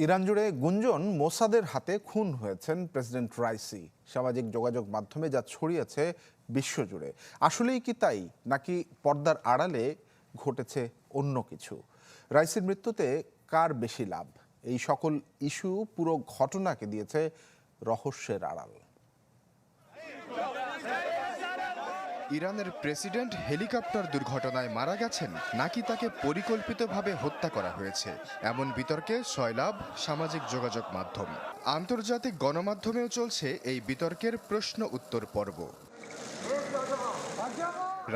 Iran জুড়ে গুঞ্জন মোসাদের হাতে খুন হয়েছেন প্রেসিডেন্ট রাইসি। সামাজিক যোগাযোগ মাধ্যমে যা ছড়িয়েছে বিশ্বজুড়ে, আসলেই কি তাই, নাকি পর্দার আড়ালে ঘটেছে অন্য কিছু? রাইসির মৃত্যুতে কার বেশি লাভ? এই সকল ইস্যু পুরো ঘটনাকে দিয়েছে রহস্যের আড়াল। ইরানের প্রেসিডেন্ট হেলিকপ্টার দুর্ঘটনায় মারা গেছেন নাকি তাকে পরিকল্পিতভাবে হত্যা করা হয়েছে, এমন বিতর্কে সয়লাভ সামাজিক যোগাযোগ মাধ্যম। আন্তর্জাতিক গণমাধ্যমেও চলছে এই বিতর্কের প্রশ্ন উত্তর পর্ব।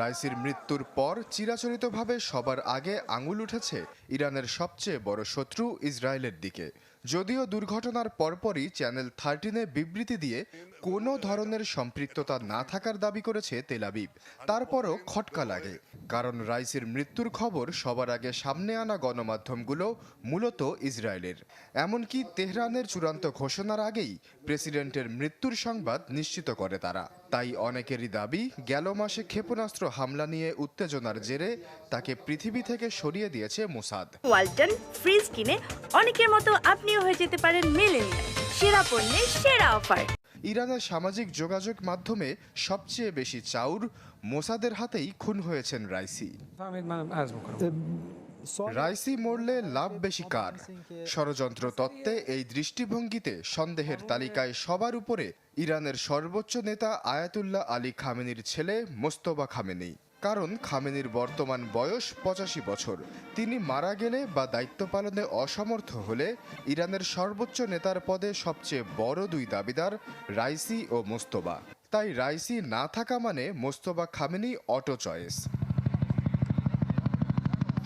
রাইসির মৃত্যুর পর চিরাচরিতভাবে সবার আগে আঙুল উঠেছে ইরানের সবচেয়ে বড় শত্রু ইসরায়েলের দিকে। যদিও দুর্ঘটনার পরপরই চ্যানেল 13-এ বিবৃতি দিয়ে কোনো ধরনের সম্পৃক্ততা না থাকার দাবি করেছে তেল আবিব। তারপরও খটকা লাগে, কারণ রাইসির মৃত্যুর খবর সবার আগে সামনে আনা গণমাধ্যমগুলো মূলত ইসরায়েলের। এমনকি তেহরানের চূড়ান্ত ঘোষণার আগেই প্রেসিডেন্টের মৃত্যুর সংবাদ নিশ্চিত করে তারা। তাই অনেকেরই দাবি, গেল মাসে ক্ষেপণাস্ত্র হামলা নিয়ে উত্তেজনার জেরে তাকে পৃথিবী থেকে সরিয়ে দিয়েছে মোসাদ। ওয়ালটন ফ্রিজ কিনে অনেকের মতো আপনিও হয়ে যেতে পারেন মিলেনিয়াল। সেরা পণ্যের সেরা অফার। ইরানের সামাজিক যোগাযোগ মাধ্যমে সবচেয়ে বেশি চাউর মোসাদের হাতেই খুন হয়েছেন রাইসি। রাইসি মরলে লাভ বেশি কার? ষড়যন্ত্র তত্ত্বে এই দৃষ্টিভঙ্গিতে সন্দেহের তালিকায় সবার উপরে ইরানের সর্বোচ্চ নেতা আয়াতুল্লাহ আলী খামেনির ছেলে মোস্তফা খামেনি। কারণ খামেনির বর্তমান বয়স 85 বছর। তিনি মারা গেলে বা দায়িত্ব পালনে অসমর্থ হলে ইরানের সর্বোচ্চ নেতার পদে সবচেয়ে বড় দুই দাবিদার রাইসি ও মোস্তফা। তাই রাইসি না থাকা মানে মোস্তফা খামেনি অটো চয়েস।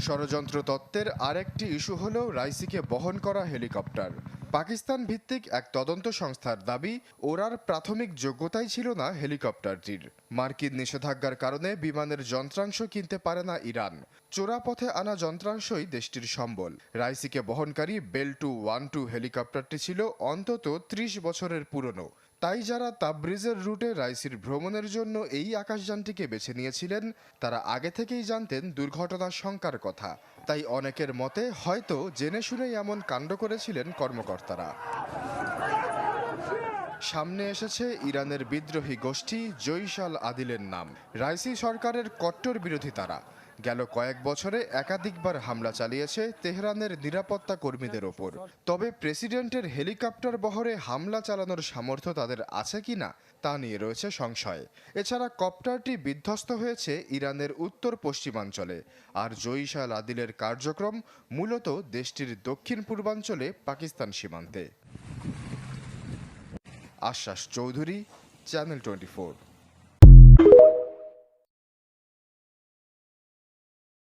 ষড়যন্ত্র তত্ত্বের আরেকটি ইস্যু হল রাইসিকে বহন করা হেলিকপ্টার। পাকিস্তান ভিত্তিক এক তদন্ত সংস্থার দাবি, ওড়ার প্রাথমিক যোগ্যতাই ছিল না হেলিকপ্টারটির। মার্কিন নিষেধাজ্ঞার কারণে বিমানের যন্ত্রাংশ কিনতে পারে না ইরান। চোরা পথে আনা যন্ত্রাংশই দেশটির সম্বল। রাইসিকে বহনকারী বেল-2 1-2 হেলিকপ্টারটি ছিল অন্তত 30 বছরের পুরনো। তাই যারা তাবরিজের রুটে রাইসির ভ্রমণের জন্য এই আকাশযানটিকে বেছে নিয়েছিলেন, তারা আগে থেকেই জানতেন দুর্ঘটনার শঙ্কার কথা। তাই অনেকের মতে হয়তো জেনে শুনেই এমন কাণ্ড করেছিলেন কর্মকর্তারা। সামনে এসেছে ইরানের বিদ্রোহী গোষ্ঠী জইশ আল আদিলের নাম। রাইসি সরকারের কট্টর বিরোধী তারা। গেল কয়েক বছরে একাধিকবার হামলা চালিয়েছে তেহরানের নিরাপত্তা কর্মীদের ওপর। তবে প্রেসিডেন্টের হেলিকপ্টার বহরে হামলা চালানোর সামর্থ্য তাদের আছে কিনা তা নিয়ে রয়েছে সংশয়। এছাড়া কপ্টারটি বিধ্বস্ত হয়েছে ইরানের উত্তর পশ্চিমাঞ্চলে, আর জইশ আল আদিলের কার্যক্রম মূলত দেশটির দক্ষিণ পূর্বাঞ্চলে পাকিস্তান সীমান্তে। আশ্বাস চৌধুরী, চ্যানেল 24।